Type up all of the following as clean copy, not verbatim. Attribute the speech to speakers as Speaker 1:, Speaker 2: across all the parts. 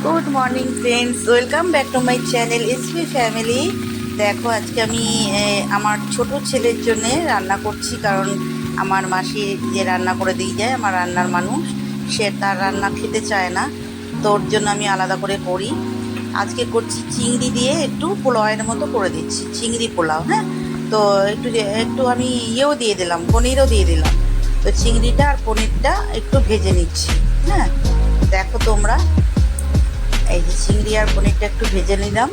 Speaker 1: Good morning friends, welcome back to my channel SP family. দেখো আজকে আমি আমার ছোট ছেলের জন্যে রান্না করছি, কারণ আমার মাসি যে রান্না করে দিয়ে যায়, আমার রান্নার মানুষ, সে তার রান্না খেতে চায় না, তো ওর জন্য আমি আলাদা করে করি। আজকে করছি চিংড়ি দিয়ে একটু পোলাওয়ের মতো করে দিচ্ছি, চিংড়ি পোলাও। হ্যাঁ, তো একটু আমি ইয়েও দিয়ে দিলাম, পনিরও দিয়ে দিলাম। তো চিংড়িটা আর পনিরটা একটু ভেজে নিচ্ছি। হ্যাঁ, দেখো তোমরা, এই যে চিংড়ি আর পনিরটা একটু ভেজে নিলাম।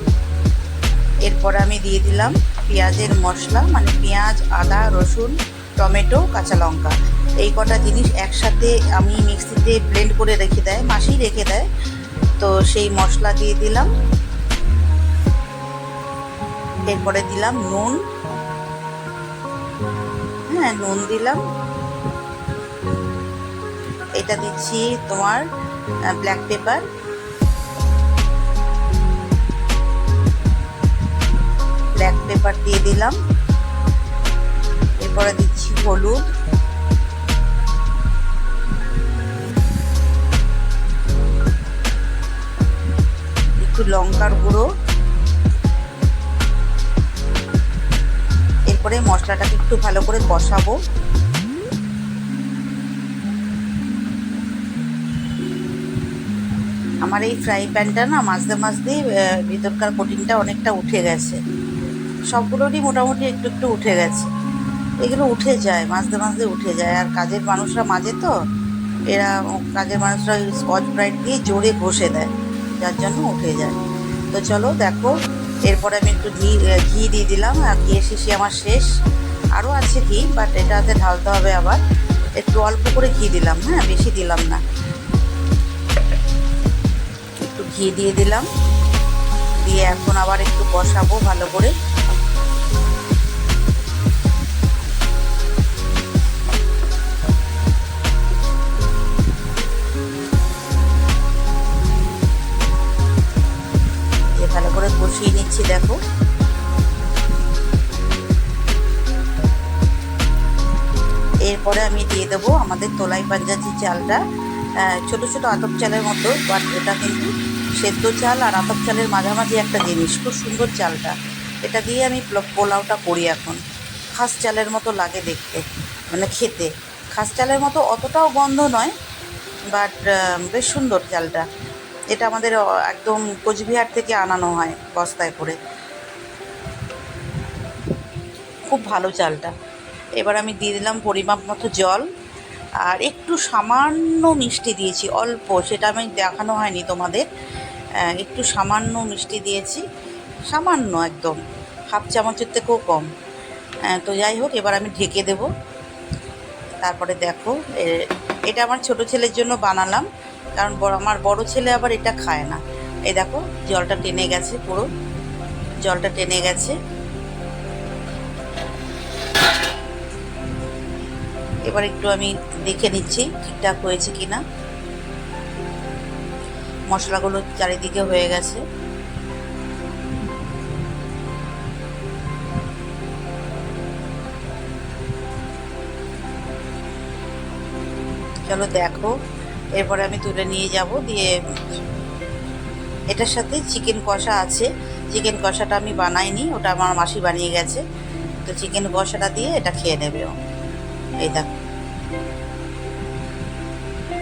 Speaker 1: এরপর আমি দিয়ে দিলাম পেঁয়াজের মশলা, মানে পেঁয়াজ, আদা, রসুন, টমেটো, কাঁচা লঙ্কা। এই কটা জিনিস একসাথে আমি মিক্সিতে ব্লেন্ড করে রেখে দেয়, মাসি রেখে দেয়। তো সেই মশলা দিয়ে দিলাম। এরপরে দিলাম নুন। হ্যাঁ, নুন দিলাম। এটা দিচ্ছি তোমার ব্ল্যাক পেপার। ব্ল্যাক পেপার দিয়ে দিলাম। এরপরে দিচ্ছি হলুদ, একটু লঙ্কার গুঁড়ো। এরপরে মশলাটাকে একটু ভালো করে কষাবো। আমার এই ফ্রাই প্যানটা না মাঝে মাঝে ভিতরকার কোটিংটা অনেকটা উঠে গেছে, সবগুলোরই মোটামুটি একটু একটু উঠে গেছে। এগুলো উঠে যায়, মাঝে মাঝে উঠে যায়, আর কাজের মানুষরা মাজে তো, এরা কাজের মানুষরা স্কচ ব্রাইট দিয়ে জোরে ঘষে দেয়, যার জন্য উঠে যায়। তো চলো দেখো, এরপরে আমি একটু ঘি দিয়ে দিলাম, আর ঘিয়ের শিশি আমার শেষ, আরও আছে ঘি, বাট এটাতে ঢালতে হবে আবার। একটু অল্প করে ঘি দিলাম, হ্যাঁ, বেশি দিলাম না। একটু ঘি দিয়ে দিলাম, দিয়ে এখন আবার একটু কষাবো ভালো করে। ভালো করে কষিয়ে নিচ্ছি, দেখো। এরপরে আমি দিয়ে দেবো আমাদের তোলাই পাঞ্জাবি চালটা, ছোট ছোট আতপ চালের মতো, বাট এটা কিন্তু সেদ্ধ চাল আর আতপ চালের মাঝামাঝি একটা জিনিস, খুব সুন্দর চালটা। এটা দিয়ে আমি পোলাওটা করি এখন। খাস চালের মতো লাগে দেখতে, মানে খেতে খাস চালের মতো, অতটাও গন্ধ নয়, বাট বেশ সুন্দর চালটা। এটা আমাদের একদম কোচবিহার থেকে আনানো হয় বস্তায় করে, খুব ভালো চালটা। এবার আমি দিয়ে দিলাম পরিমাপ মতো জল, আর একটু সামান্য মিষ্টি দিয়েছি, অল্প, সেটা আমি দেখানো হয়নি তোমাদের। একটু সামান্য মিষ্টি দিয়েছি, সামান্য, একদম হাফ চামচের থেকেও কম। তো যাই হোক, এবার আমি ঢেকে দেব। তারপরে দেখো, এটা আমার ছোট ছেলের জন্য বানালাম, কারণ আমার বড় ছেলে আবার এটা খায় না। এই দেখো, জলটা টেনে গেছে, পুরো জলটা টেনে গেছে। এবার একটু আমি দেখে নিচ্ছি ঠিকঠাক হয়েছে কিনা। মশলাগুলো চারিদিকে হয়ে গেছে। চলো দেখো, এরপরে আমি তুলে নিয়ে যাব, দিয়ে এটার সাথে চিকেন কষা আছে। চিকেন কষাটা আমি বানাইনি, ওটা আমার মাসি বানিয়ে গেছে। তো চিকেন কষাটা দিয়ে এটা খেয়ে নেবে ও। এই দেখো,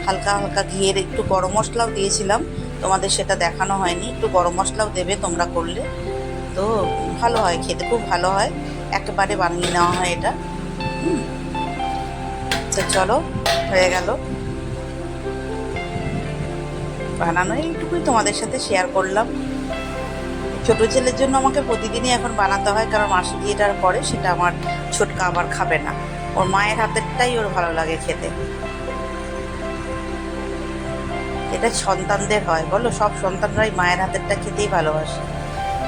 Speaker 1: হালকা হালকা ঘিয়ের একটু গরম মশলাও দিয়েছিলাম, তোমাদের সেটা দেখানো হয়নি। একটু গরম মশলাও দেবে তোমরা করলে, তো ভালো হয় খেতে, খুব ভালো হয়। একেবারে বানিয়ে নেওয়া হয় এটা। তো চলো, হয়ে গেল বানানো, এইটুকুই তোমাদের সাথে শেয়ার করলাম। ছোটো ছেলের জন্য আমাকে প্রতিদিনই এখন বানাতে হয়, কারণ মাসি বিয়েটার পরে সেটা আমার ছোটকা আবার খাবে না, ওর মায়ের হাতেরটাই ওর ভালো লাগে খেতে। এটা সন্তানদের হয়, বলো, সব সন্তানরাই মায়ের হাতেরটা খেতেই ভালোবাসে।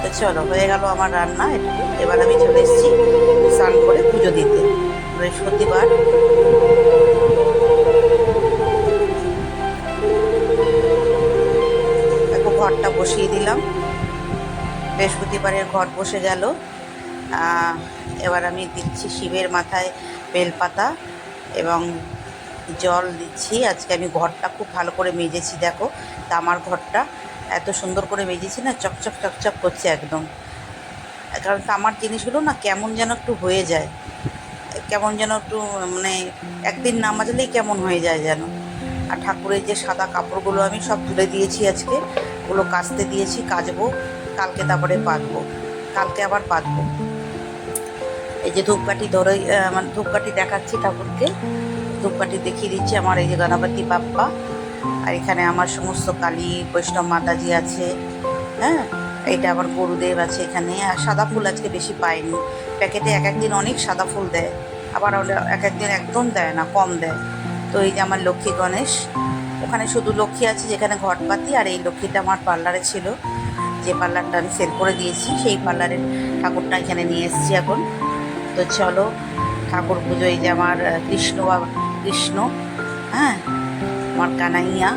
Speaker 1: তো চলো, হয়ে গেল আমার রান্না এটুকু। এবার আমি চলে এসেছি স্নান করে পুজো দিতে, বৃহস্পতিবার। দেখো, ঘরটা বসিয়ে দিলাম, বৃহস্পতিবারের ঘট বসে গেল। এবার আমি দিচ্ছি শিবের মাথায় বেলপাতা এবং জল দিচ্ছি। আজকে আমি ঘরটা খুব ভালো করে মেজেছি, দেখো, তামার ঘরটা। এত সুন্দর করে ভেজেছি না, চকচক চকচক করছে একদম। কারণ তামার জিনিসগুলো না কেমন যেন একটু হয়ে যায়, কেমন যেন একটু মানে একদিন না মাজলেই কেমন হয়ে যায় যেন। আর ঠাকুরের যে সাদা কাপড়গুলো আমি সব তুলে দিয়েছি আজকে, ওগুলো কাচতে দিয়েছি, কাচবো কালকে, তারপরে পাতবো, কালকে আবার পাতবো। এই যে ধূপকাঠি ধরে মানে ধূপকাঠি দেখাচ্ছি ঠাকুরকে, ধূপকাঠি দেখিয়ে দিচ্ছি আমার এই যে গণপতি বাপ্পা। আর এখানে আমার সমস্ত কালী বৈষ্ণব মাতাজি আছে, হ্যাঁ। এটা আবার গুরুদেব আছে এখানে। আর সাদা ফুল আজকে বেশি পাইনি, প্যাকেটে এক একদিন অনেক সাদা ফুল দেয়, আবার এক একদিন একদম দেয় না, কম দেয়। তো এই যে আমার লক্ষ্মী গণেশ, ওখানে শুধু লক্ষ্মী আছে যেখানে ঘটপাতি, আর এই লক্ষ্মীটা আমার পার্লারে ছিল, যে পার্লারটা আমি সেল করে দিয়েছি, সেই পার্লারের ঠাকুরটা এখানে নিয়ে এসেছি এখন। তো চলো ঠাকুর পুজো। এই যে আমার কৃষ্ণ বাবা, কৃষ্ণ, হ্যাঁ, আমার কানাইয়া।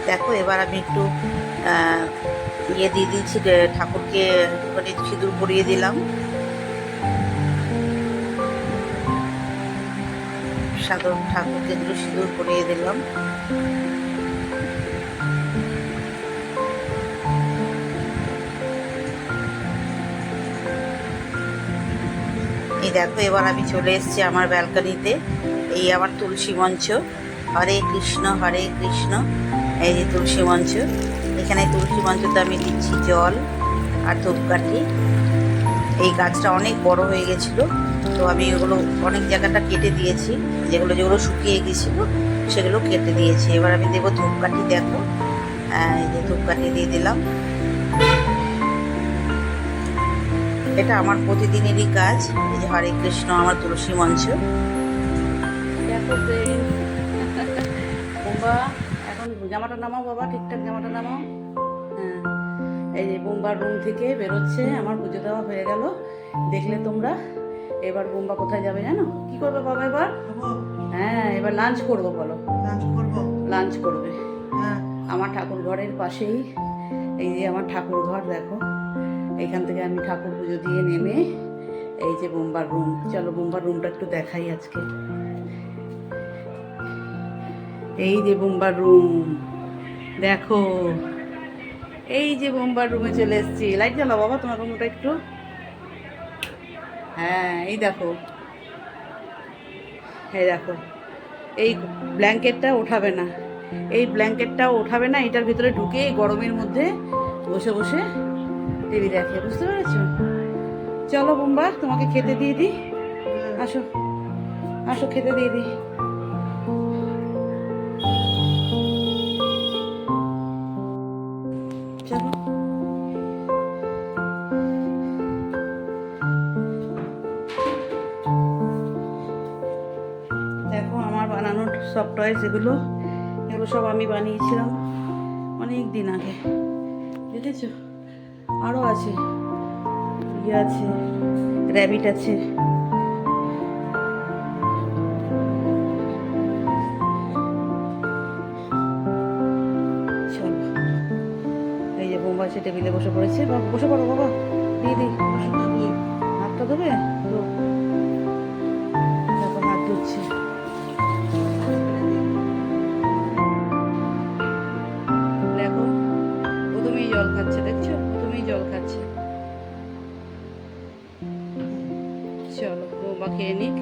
Speaker 1: দেখো এবার আমি একটু ইয়ে দিয়ে দিয়েছি, ঠাকুরকে একটুখানি সিঁদুর পরিয়ে দিলাম, সাধারণ ঠাকুরকে একটু সিঁদুর পরিয়ে দিলাম। এই দেখো এবার আমি চলে এসেছি আমার ব্যালকনিতে, এই আমার তুলসী মঞ্চ। হরে কৃষ্ণ হরে কৃষ্ণ, এই যে তুলসী মঞ্চ। এখানে তুলসী মঞ্চতে আমি দিচ্ছি জল আর ধূপকাঠি। এই গাছটা অনেক বড় হয়ে গেছিলো, তো আমি ওগুলো অনেক জায়গাটা কেটে দিয়েছি, যেগুলো যেগুলো শুকিয়ে গেছিলো সেগুলো কেটে দিয়েছি। এবার আমি দেবো ধূপকাঠি। দেখো এই যে ধূপকাঠি দিয়ে দিলাম। এটা আমার প্রতিদিনেরই কাজ। এই যে হরে কৃষ্ণ আমার তুলসী মঞ্চ।
Speaker 2: দেখো বোম্বা, এখন জামাটা নামাও বাবা, ঠিকঠাক জামাটা নামাও। হ্যাঁ, এই যে বোম্বার রুম থেকে বেরোচ্ছে, আমার পুজো দেওয়া হয়ে গেল, দেখলে তোমরা। এবার বোম্বা কোথায় যাবে জানো? কি করবে বাবা এবার? হ্যাঁ, এবার লাঞ্চ করবো। বলো লাঞ্চ করবে। আমার ঠাকুর ঘরের পাশেই এই যে আমার ঠাকুর ঘর, দেখো এইখান থেকে আমি ঠাকুর পুজো দিয়ে নেমে এই যে বোম্বার রুম। চলো বোম্বার রুমটা একটু দেখাই আজকে। এই যে বোম্বার রুম, দেখো এই যে বোম্বার রুমে চলে এসেছি। লাইট জ্বালাও বাবা তোমার রুমটা একটু। হ্যাঁ এই দেখো, এই দেখো, এই ব্ল্যাঙ্কেটটা ওঠাবে না, এই ব্ল্যাঙ্কেটটাও ওঠাবে না, এটার ভিতরে ঢুকে গরমের মধ্যে বসে বসে টিভি দেখে, বুঝতে পেরেছো? চলো বোম্বা তোমাকে খেতে দিয়ে দিই, আসো আসো খেতে দিয়ে দিই। চলো দেখো আমার বানানোর সব টয়েস, এগুলো সব আমি বানিয়েছিলাম অনেক দিন আগে, দেখেছো? আরও আছে, ইয়ে আছে, র্যাবিট আছে। চলো এই যে বোম্বা সে টেবিলে বসে পড়েছে। বসে পড়ো বাবা, দিয়ে দিই। হাতটা ধোবে তো, দেখো হাত ধুচ্ছে। দেখো প্রথমেই জল খাচ্ছে, দেখছো? প্রথমেই জল খাচ্ছে। চলো বোম্বা খেয়ে নিক।